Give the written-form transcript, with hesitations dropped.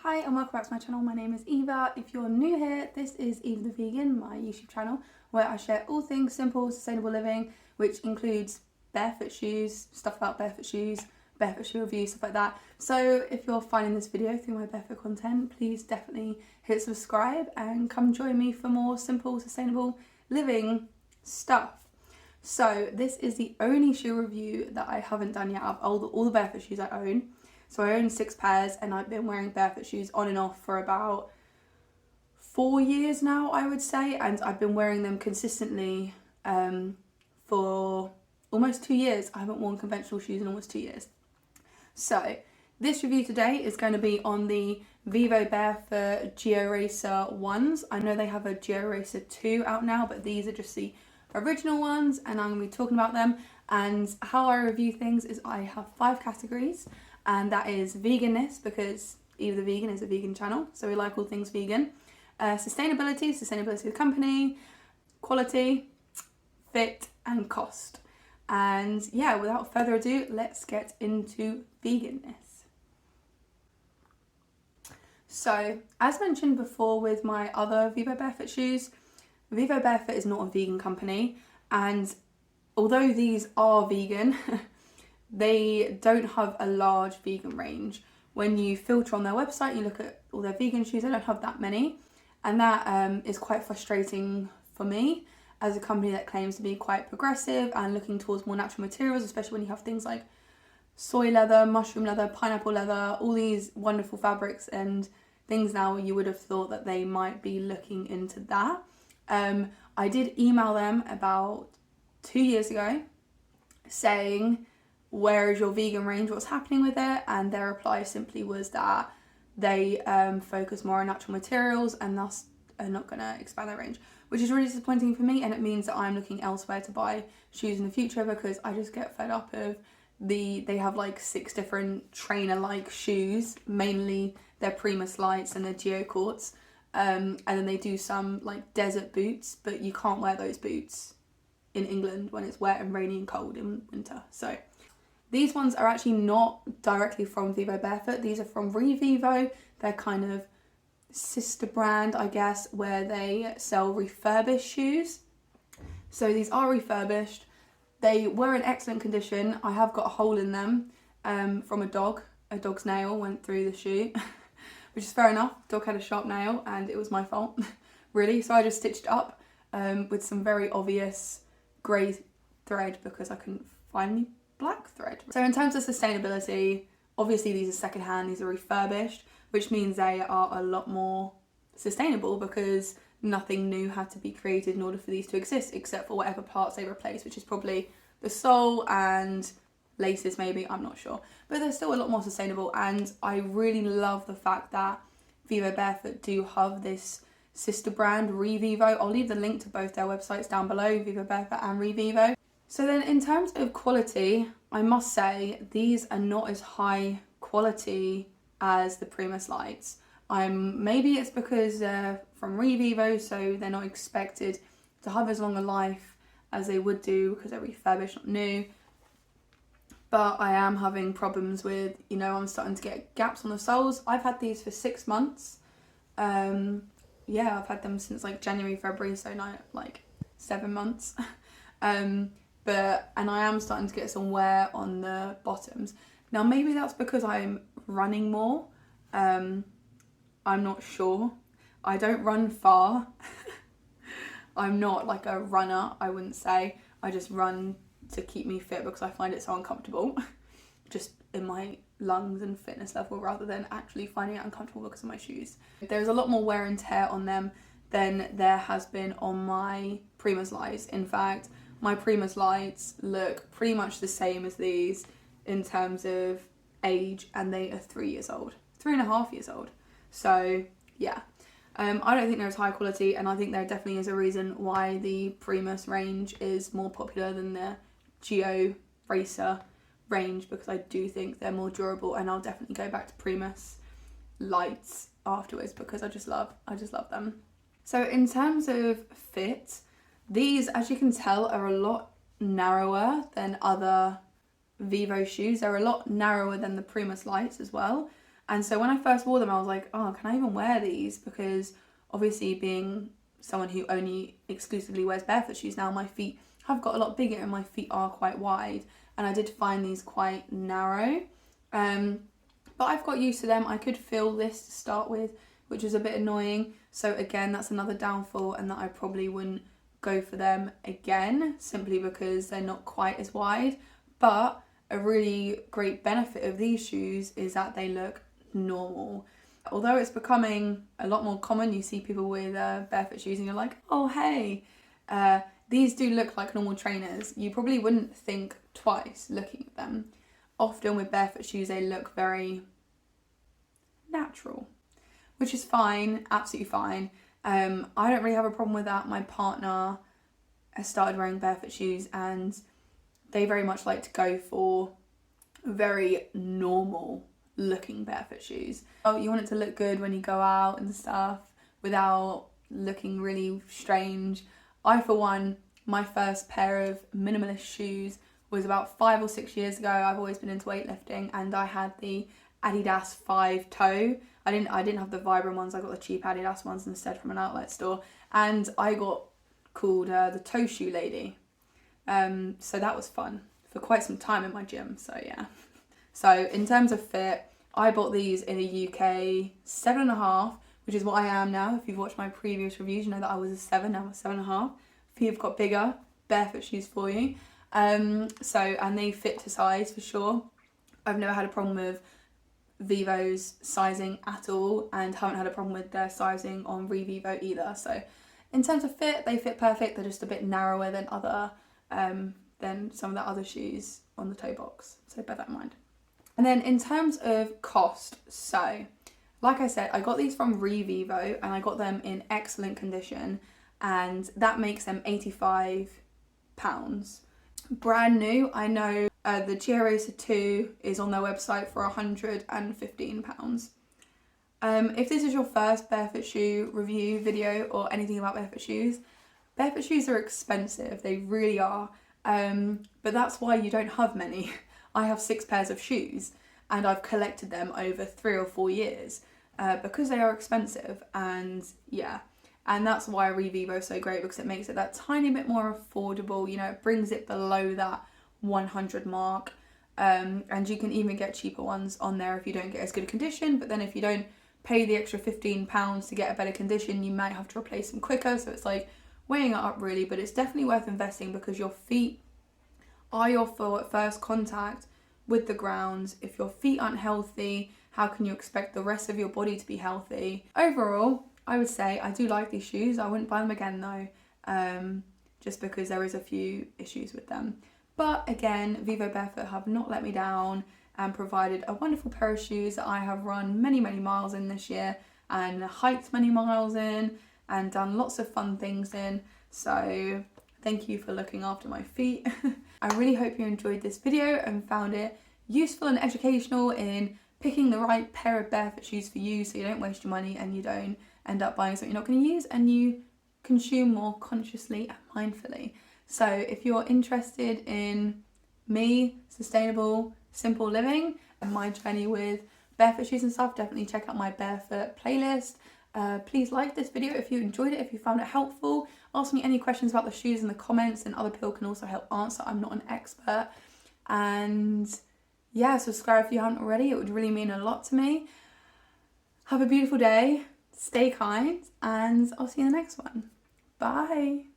Hi and welcome back to my channel. My name is Eva. If you're new here, this is Eva the Vegan, my YouTube channel, where I share all things simple, sustainable living, which includes barefoot shoes, stuff about barefoot shoes, barefoot shoe reviews, stuff like that. So if you're finding this video through my barefoot content, please definitely hit subscribe and come join me for more simple, sustainable living stuff. So this is the only shoe review that I haven't done yet of all the barefoot shoes I own. So I own 6 pairs and I've been wearing barefoot shoes on and off for about 4 years now, I would say. And I've been wearing them consistently for almost 2 years. I haven't worn conventional shoes in almost 2 years. So this review today is going to be on the VIVOBAREFOOT GEO RACER ones. I know they have a GEO RACER 2 out now, but these are just the original ones and I'm going to be talking about them. And how I review things is I have 5 categories. And that is Vegan-ness, because Eva the Vegan is a vegan channel, so we like all things vegan. Sustainability of the company, quality, fit, and cost. And yeah, without further ado, let's get into Vegan-ness. So, as mentioned before with my other VIVOBAREFOOT shoes, VIVOBAREFOOT is not a vegan company, and although these are vegan, they don't have a large vegan range. When you filter on their website, you look at all their vegan shoes, they don't have that many. And that is quite frustrating for me as a company that claims to be quite progressive and looking towards more natural materials, especially when you have things like soy leather, mushroom leather, pineapple leather, all these wonderful fabrics and things now. You would have thought that they might be looking into that. I did email them about 2 years ago saying, where is your vegan range, what's happening with it? And their reply simply was that they focus more on natural materials and thus are not going to expand their range, which is really disappointing for me, and it means that I'm looking elsewhere to buy shoes in the future because I just get fed up of they have like 6 different trainer-like shoes, mainly their Primus Lights and their Geo Courts, and then they do some like desert boots, but you can't wear those boots in England when it's wet and rainy and cold in winter. So these ones are actually not directly from VIVOBAREFOOT. These are from Revivo. They're kind of sister brand, I guess, where they sell refurbished shoes. So these are refurbished. They were in excellent condition. I have got a hole in them from a dog. A dog's nail went through the shoe, which is fair enough. Dog had a sharp nail and it was my fault, really. So I just stitched it up with some very obvious grey thread because I couldn't find any black thread. So in terms of sustainability, obviously these are secondhand, these are refurbished, which means they are a lot more sustainable because nothing new had to be created in order for these to exist, except for whatever parts they replace, which is probably the sole and laces maybe, I'm not sure. But they're still a lot more sustainable, and I really love the fact that VIVOBAREFOOT do have this sister brand, Revivo. I'll leave the link to both their websites down below, VIVOBAREFOOT and Revivo. So then in terms of quality, I must say these are not as high quality as the Primus Lights. Maybe it's because they're from Revivo, so they're not expected to have as long a life as they would do because they're refurbished, not new. But I am having problems with, I'm starting to get gaps on the soles. I've had these for 6 months. Yeah, I've had them since like January, February, so now like 7 months. And I am starting to get some wear on the bottoms. Now maybe that's because I'm running more. I'm not sure. I don't run far. I'm not like a runner, I wouldn't say. I just run to keep me fit because I find it so uncomfortable. Just in my lungs and fitness level, rather than actually finding it uncomfortable because of my shoes. There's a lot more wear and tear on them than there has been on my Primus Lights. In fact, my Primus Lights look pretty much the same as these in terms of age, and they are 3 years old, 3.5 years old. So yeah, I don't think they're as high quality, and I think there definitely is a reason why the Primus range is more popular than the GEO RACER range, because I do think they're more durable, and I'll definitely go back to Primus Lights afterwards because I just love them. So in terms of fit, these, as you can tell, are a lot narrower than other Vivo shoes. They're a lot narrower than the Primus Lights as well. And so when I first wore them, I was like, oh, can I even wear these? Because obviously being someone who only exclusively wears barefoot shoes now, my feet have got a lot bigger and my feet are quite wide. And I did find these quite narrow. But I've got used to them. I could feel this to start with, which is a bit annoying. So again, that's another downfall, and that I probably wouldn't go for them again, simply because they're not quite as wide. But a really great benefit of these shoes is that they look normal. Although it's becoming a lot more common, you see people with barefoot shoes and you're like, oh hey, these do look like normal trainers. You probably wouldn't think twice looking at them. Often with barefoot shoes, they look very natural, which is fine, absolutely fine. I don't really have a problem with that. My partner has started wearing barefoot shoes and they very much like to go for very normal looking barefoot shoes. Oh, you want it to look good when you go out and stuff without looking really strange. I, for one, my first pair of minimalist shoes was about 5 or 6 years ago. I've always been into weightlifting, and I had the Adidas 5 toe. I didn't have the Vibram ones. I got the cheap Adidas ones instead from an outlet store, and I got called the toe shoe lady. So that was fun for quite some time in my gym. So yeah. So in terms of fit, I bought these in a UK 7.5, which is what I am now. If you've watched my previous reviews, you know that I was a 7, now I'm a 7.5. If you've got bigger, barefoot shoes for you. And they fit to size for sure. I've never had a problem with Vivo's sizing at all, and haven't had a problem with their sizing on Revivo either. So in terms of fit, they fit perfect. They're just a bit narrower than some of the other shoes on the toe box. So bear that in mind. And then in terms of cost, so like I said, I got these from Revivo and I got them in excellent condition, and that makes them £85. Brand new, I know the Geo Racer 2 is on their website for £115. If this is your first barefoot shoe review video or anything about barefoot shoes are expensive, they really are. But that's why you don't have many. I have 6 pairs of shoes and I've collected them over 3 or 4 years because they are expensive, and yeah. And that's why Revivo is so great, because it makes it that tiny bit more affordable. You know, it brings it below that 100 mark. And you can even get cheaper ones on there if you don't get as good a condition. But then if you don't pay the extra £15 to get a better condition, you might have to replace them quicker. So it's like weighing it up really, but it's definitely worth investing, because your feet are your first contact with the ground. If your feet aren't healthy, how can you expect the rest of your body to be healthy? Overall, I would say I do like these shoes. I wouldn't buy them again though, just because there is a few issues with them. But again, Vivo Barefoot have not let me down and provided a wonderful pair of shoes that I have run many, many miles in this year, and hiked many miles in, and done lots of fun things in. So thank you for looking after my feet. I really hope you enjoyed this video and found it useful and educational in picking the right pair of barefoot shoes for you, so you don't waste your money and you don't end up buying something you're not going to use, and you consume more consciously and mindfully. So if you're interested in me, sustainable, simple living, and my journey with barefoot shoes and stuff, definitely check out my barefoot playlist. Please like this video if you enjoyed it, if you found it helpful. Ask me any questions about the shoes in the comments, and other people can also help answer. I'm not an expert. And yeah, subscribe if you haven't already. It would really mean a lot to me. Have a beautiful day. Stay kind, and I'll see you in the next one. Bye.